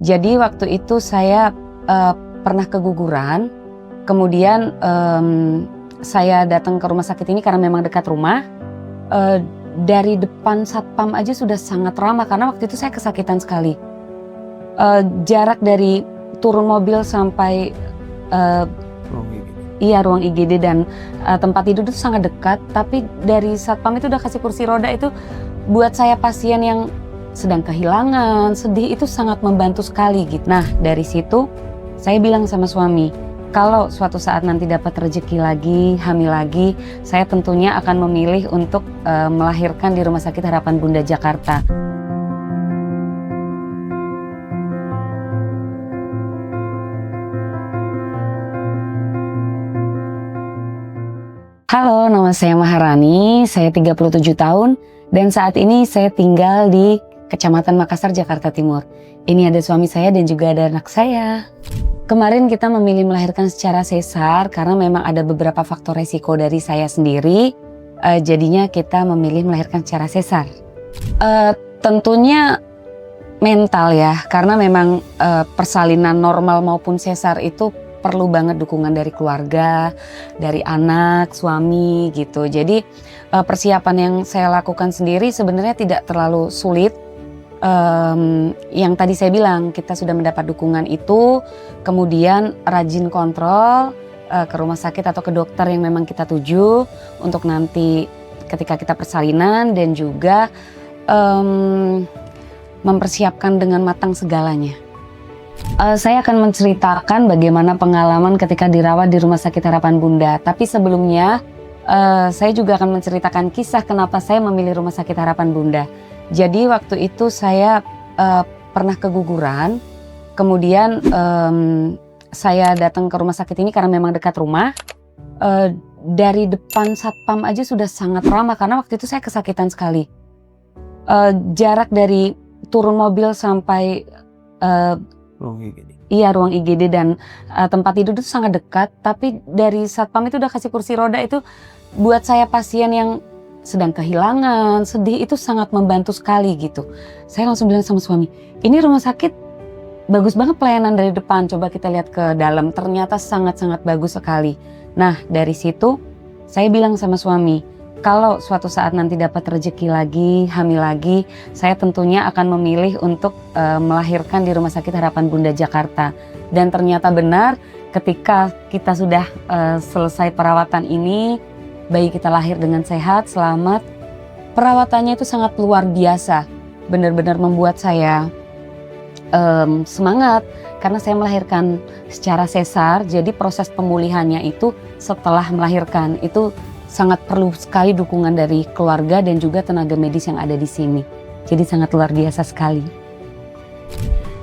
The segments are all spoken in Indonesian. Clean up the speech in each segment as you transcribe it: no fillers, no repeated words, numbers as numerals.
Jadi waktu itu saya pernah keguguran, kemudian saya datang ke rumah sakit ini karena memang dekat rumah. Dari depan satpam aja sudah sangat ramah karena waktu itu saya kesakitan sekali. Jarak dari turun mobil sampai ruang IGD dan tempat tidur itu sangat dekat, tapi dari satpam itu udah kasih kursi roda. Itu buat saya pasien yang sedang kehilangan, sedih, itu sangat membantu sekali gitu. Nah, dari situ saya bilang sama suami, kalau suatu saat nanti dapat rezeki lagi, hamil lagi, saya tentunya akan memilih untuk melahirkan di Rumah Sakit Harapan Bunda Jakarta. Halo, nama saya Maharani, saya 37 tahun, dan saat ini saya tinggal di Kecamatan Makassar, Jakarta Timur. Ini ada suami saya dan juga ada anak saya. Kemarin kita memilih melahirkan secara sesar karena memang ada beberapa faktor resiko dari saya sendiri. Jadinya kita memilih melahirkan secara sesar. Tentunya mental ya, karena memang persalinan normal maupun sesar itu perlu banget dukungan dari keluarga, dari anak, suami gitu. Jadi persiapan yang saya lakukan sendiri sebenarnya tidak terlalu sulit. Yang tadi saya bilang, kita sudah mendapat dukungan itu, kemudian rajin kontrol ke rumah sakit atau ke dokter yang memang kita tuju untuk nanti ketika kita persalinan, dan juga mempersiapkan dengan matang segalanya. Saya akan menceritakan bagaimana pengalaman ketika dirawat di Rumah Sakit Harapan Bunda. Tapi sebelumnya, saya juga akan menceritakan kisah kenapa saya memilih Rumah Sakit Harapan Bunda. Jadi waktu itu saya pernah keguguran, kemudian saya datang ke rumah sakit ini karena memang dekat rumah. Dari depan satpam aja sudah sangat ramah karena waktu itu saya kesakitan sekali. Jarak dari turun mobil sampai ruang IGD dan tempat tidur itu sangat dekat, tapi dari satpam itu udah kasih kursi roda. Itu buat saya pasien yang sedang kehilangan, sedih, itu sangat membantu sekali gitu. Saya langsung bilang sama suami, ini rumah sakit bagus banget pelayanan dari depan, coba kita lihat ke dalam. Ternyata sangat-sangat bagus sekali. Nah, dari situ saya bilang sama suami, kalau suatu saat nanti dapat rezeki lagi, hamil lagi, saya tentunya akan memilih untuk melahirkan di Rumah Sakit Harapan Bunda Jakarta. Dan ternyata benar, ketika kita sudah selesai perawatan ini, bayi kita lahir dengan sehat, selamat. Perawatannya itu sangat luar biasa, benar-benar membuat saya semangat karena saya melahirkan secara sesar. Jadi proses pemulihannya itu setelah melahirkan itu sangat perlu sekali dukungan dari keluarga dan juga tenaga medis yang ada di sini. Jadi sangat luar biasa sekali.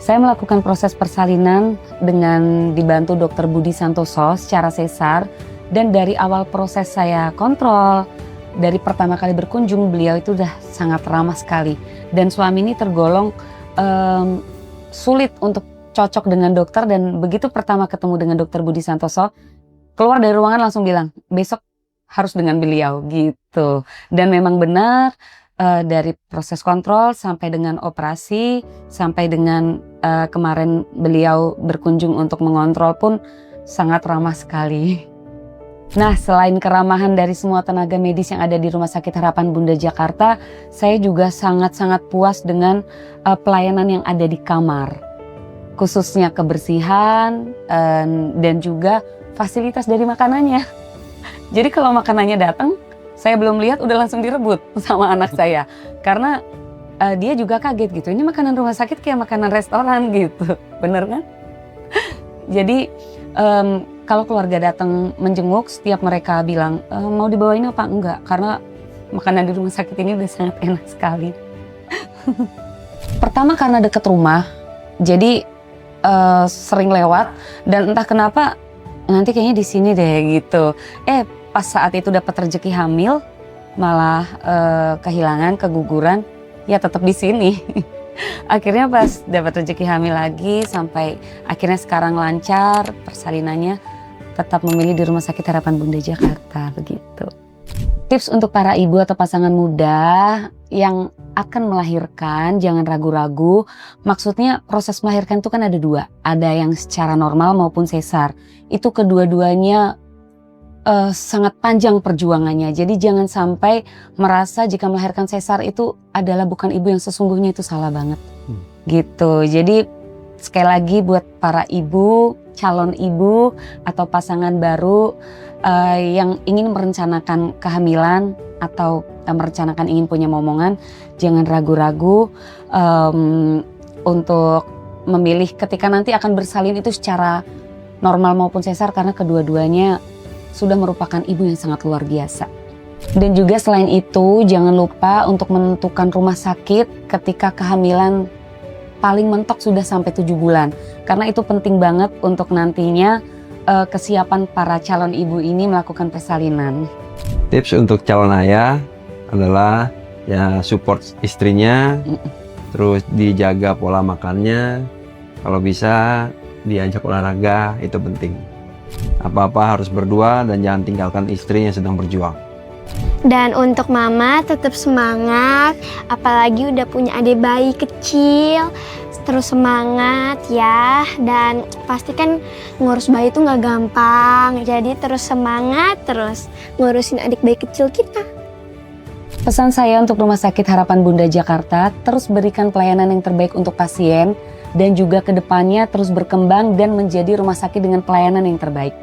Saya melakukan proses persalinan dengan dibantu Dr. Budi Santoso secara sesar. Dan dari awal proses saya kontrol, dari pertama kali berkunjung beliau itu udah sangat ramah sekali. Dan suami ini tergolong sulit untuk cocok dengan dokter, dan begitu pertama ketemu dengan Dr. Budi Santoso, keluar dari ruangan langsung bilang, besok harus dengan beliau gitu. Dan memang benar, dari proses kontrol sampai dengan operasi, sampai dengan kemarin beliau berkunjung untuk mengontrol pun sangat ramah sekali. Nah, selain keramahan dari semua tenaga medis yang ada di Rumah Sakit Harapan Bunda Jakarta, saya juga sangat-sangat puas dengan pelayanan yang ada di kamar. Khususnya kebersihan dan juga fasilitas dari makanannya. Jadi kalau makanannya datang, saya belum lihat udah langsung direbut sama anak saya. Karena dia juga kaget gitu, ini makanan rumah sakit kayak makanan restoran gitu, bener kan? Jadi kalau keluarga datang menjenguk, setiap mereka bilang, mau dibawain apa? Enggak, karena makanan di rumah sakit ini udah sangat enak sekali. Pertama karena deket rumah, jadi sering lewat, dan entah kenapa nanti kayaknya di sini deh gitu. Pas saat itu dapat rezeki hamil, malah kehilangan, keguguran, ya tetap di sini. Akhirnya pas dapat rezeki hamil lagi, sampai akhirnya sekarang lancar persalinannya, tetap memilih di Rumah Sakit Harapan Bunda Jakarta begitu. Tips untuk para ibu atau pasangan muda yang akan melahirkan jangan ragu-ragu. Maksudnya proses melahirkan itu kan ada dua, ada yang secara normal maupun sesar. Itu kedua-duanya sangat panjang perjuangannya. Jadi jangan sampai merasa jika melahirkan sesar itu adalah bukan ibu yang sesungguhnya, itu salah banget. Gitu. Jadi sekali lagi buat para ibu, calon ibu atau pasangan baru yang ingin merencanakan kehamilan atau merencanakan ingin punya momongan, jangan ragu-ragu untuk memilih ketika nanti akan bersalin itu secara normal maupun sesar, karena kedua-duanya sudah merupakan ibu yang sangat luar biasa. Dan juga selain itu jangan lupa untuk menentukan rumah sakit ketika kehamilan paling mentok sudah sampai 7 bulan. Karena itu penting banget untuk nantinya kesiapan para calon ibu ini melakukan persalinan. Tips untuk calon ayah adalah ya support istrinya, terus dijaga pola makannya, kalau bisa diajak olahraga, itu penting. Apa-apa harus berdua dan jangan tinggalkan istri yang sedang berjuang. Dan untuk mama tetap semangat, apalagi udah punya adik bayi kecil. Terus semangat ya, dan pasti kan ngurus bayi itu nggak gampang. Jadi terus semangat, terus ngurusin adik bayi kecil kita. Pesan saya untuk Rumah Sakit Harapan Bunda Jakarta, terus berikan pelayanan yang terbaik untuk pasien dan juga kedepannya terus berkembang dan menjadi rumah sakit dengan pelayanan yang terbaik.